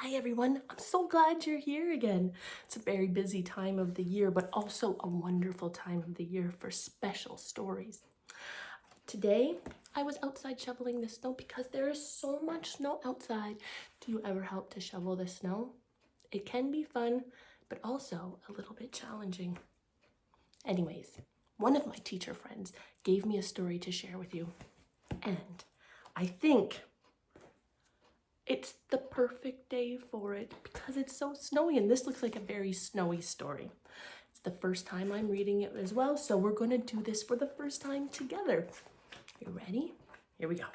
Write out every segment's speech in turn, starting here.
Hi everyone, I'm so glad you're here again. It's a very busy time of the year, but also a wonderful time of the year for special stories. Today, I was outside shoveling the snow because there is so much snow outside. Do you ever help to shovel the snow? It can be fun, but also a little bit challenging. Anyways, one of my teacher friends gave me a story to share with you, and I think it's the perfect day for it because it's so snowy, and this looks like a very snowy story. It's the first time I'm reading it as well, so we're going to do this for the first time together. You ready? Here we go.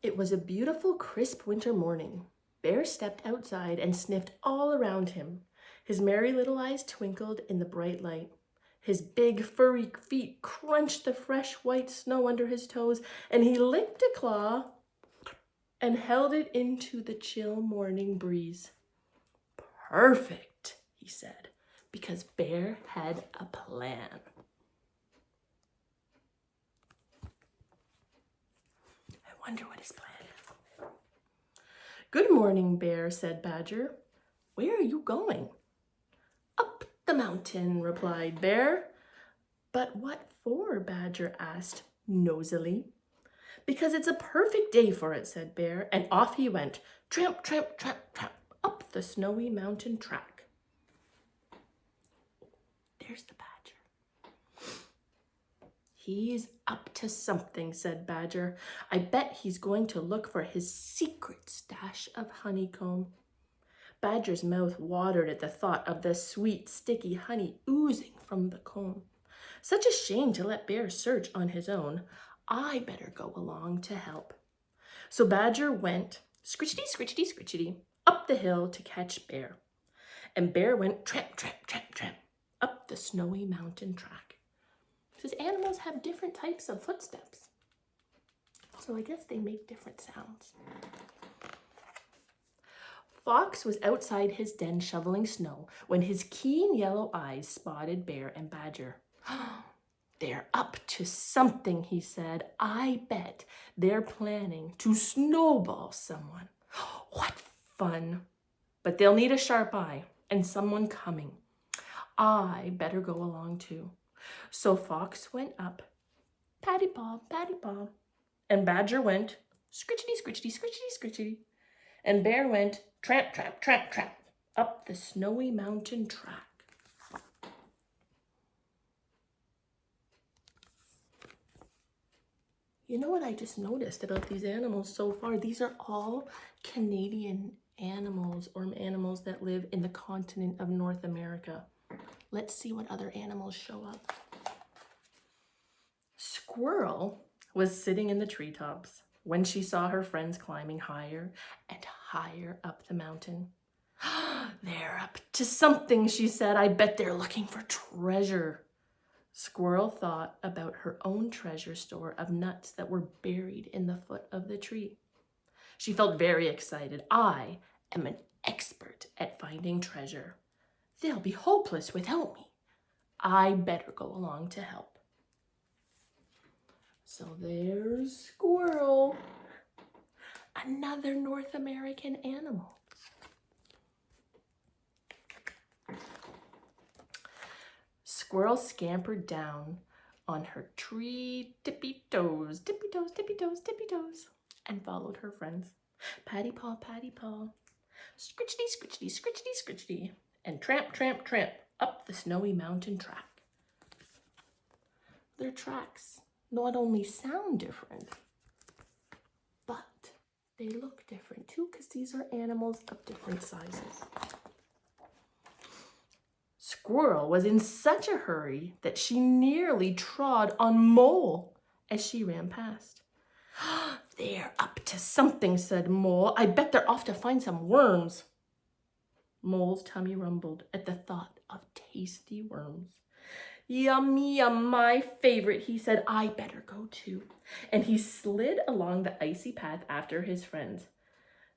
It was a beautiful, crisp winter morning. Bear stepped outside and sniffed all around him. His merry little eyes twinkled in the bright light. His big, furry feet crunched the fresh white snow under his toes, and he licked a claw and held it into the chill morning breeze. Perfect, he said, because Bear had a plan. I wonder what his plan is. Good morning, Bear, said Badger. Where are you going? Up the mountain, replied Bear. But what for? Badger asked nosily. Because it's a perfect day for it, said Bear, and off he went, tramp, tramp, tramp, tramp, up the snowy mountain track. There's the Badger. He's up to something, said Badger. I bet he's going to look for his secret stash of honeycomb. Badger's mouth watered at the thought of the sweet, sticky honey oozing from the comb. Such a shame to let Bear search on his own. I better go along to help. So Badger went scritchety, scritchety, scritchety up the hill to catch Bear. And Bear went tramp, tramp, tramp, tramp up the snowy mountain track. Because animals have different types of footsteps. So I guess they make different sounds. Fox was outside his den shoveling snow when his keen yellow eyes spotted Bear and Badger. They're up to something, he said. I bet they're planning to snowball someone. What fun! But they'll need a sharp eye and someone coming. I better go along too. So Fox went up, patty paw, and Badger went scritchety, scritchety, scritchety, scritchety, and Bear went tramp, tramp, tramp, tramp up the snowy mountain track. You know what I just noticed about these animals so far? These are all Canadian animals, or animals that live in the continent of North America. Let's see what other animals show up. Squirrel was sitting in the treetops when she saw her friends climbing higher and higher up the mountain. They're up to something, she said. I bet they're looking for treasure. Squirrel thought about her own treasure store of nuts that were buried in the foot of the tree. She felt very excited. I am an expert at finding treasure. They'll be hopeless without me. I better go along to help. So there's Squirrel, another North American animal. Squirrel scampered down on her tree tippy toes, tippy toes, tippy toes, tippy toes, and followed her friends. Patty paw, scritchety, scritchety, scritchety, scritchety, and tramp, tramp, tramp up the snowy mountain track. Their tracks not only sound different, but they look different too, because these are animals of different sizes. Squirrel was in such a hurry that she nearly trod on Mole as she ran past. They're up to something, said Mole. I bet they're off to find some worms. Mole's tummy rumbled at the thought of tasty worms. Yum, yum, my favorite, he said. I better go too. And he slid along the icy path after his friends.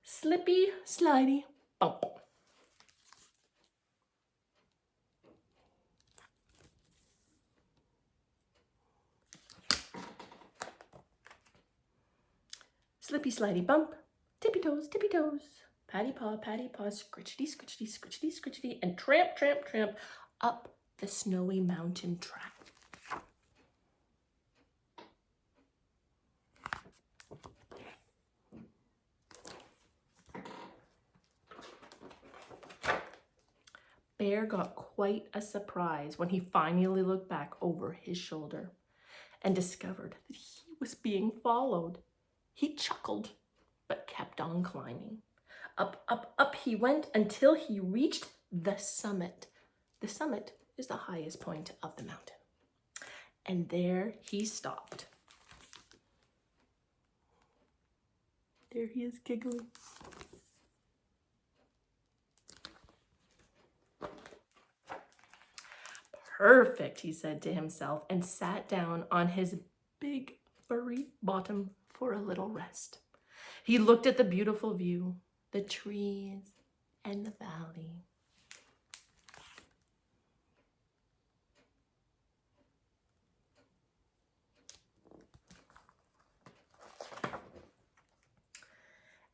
Slippy, slidey, bump. Slippy, slidey, bump. tippy toes, patty paw, scritchety, scritchety, scritchety, scritchety, and tramp, tramp, tramp up the snowy mountain track. Bear got quite a surprise when he finally looked back over his shoulder and discovered that he was being followed. He chuckled, but kept on climbing. Up, up, up he went until he reached the summit. The summit is the highest point of the mountain. And there he stopped. There he is giggling. Perfect, he said to himself, and sat down on his big furry bottom for a little rest. He looked at the beautiful view, the trees, and the valley.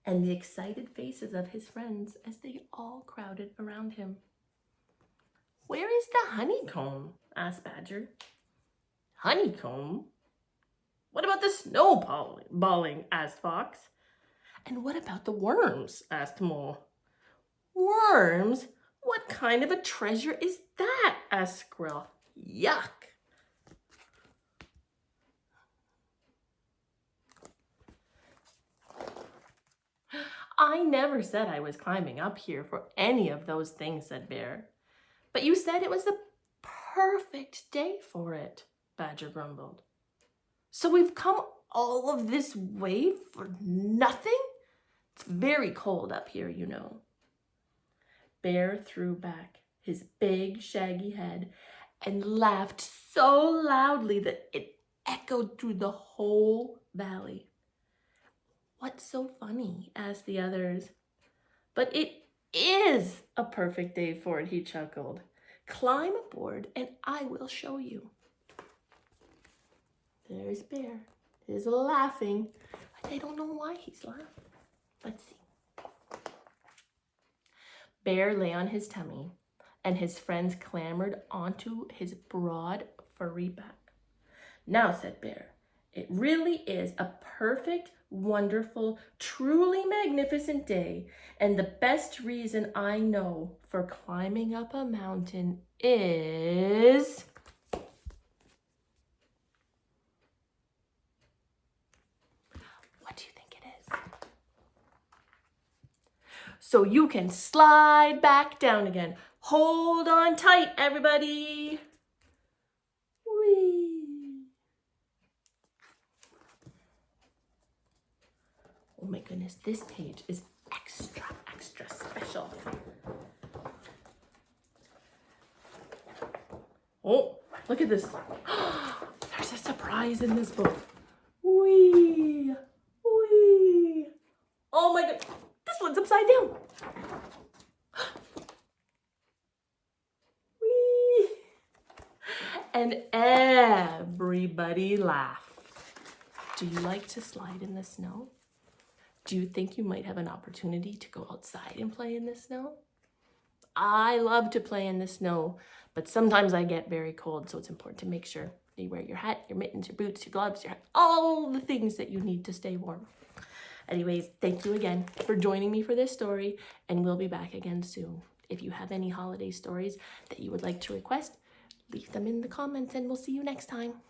And the excited faces of his friends as they all crowded around him. "Where is the honeycomb?" asked Badger. "Honeycomb? What about the snowballing?" asked Fox. "And what about the worms?" asked Mole. "Worms? What kind of a treasure is that?" asked Squirrel. "Yuck!" "I never said I was climbing up here for any of those things," said Bear. "But you said it was the perfect day for it," Badger grumbled. "So we've come all of this way for nothing? It's very cold up here, you know." Bear threw back his big shaggy head and laughed so loudly that it echoed through the whole valley. "What's so funny?" asked the others. "But it is a perfect day for it," he chuckled. "Climb aboard and I will show you." There's Bear. He's laughing. I don't know why he's laughing. Let's see. Bear lay on his tummy, and his friends clambered onto his broad, furry back. "Now," said Bear, "it really is a perfect, wonderful, truly magnificent day, and the best reason I know for climbing up a mountain is..." What do you think it is? "So you can slide back down again. Hold on tight, everybody." Whee! Oh my goodness, this page is extra, extra special. Oh, look at this. There's a surprise in this book. Whee! Whee! Oh my god, this one's upside down. Whee! And everybody laughed. Do you like to slide in the snow? Do you think you might have an opportunity to go outside and play in the snow? I love to play in the snow, but sometimes I get very cold, so it's important to make sure you wear your hat, your mittens, your boots, your gloves, your hat, all the things that you need to stay warm. Anyways, thank you again for joining me for this story, and we'll be back again soon. If you have any holiday stories that you would like to request, leave them in the comments, and we'll see you next time.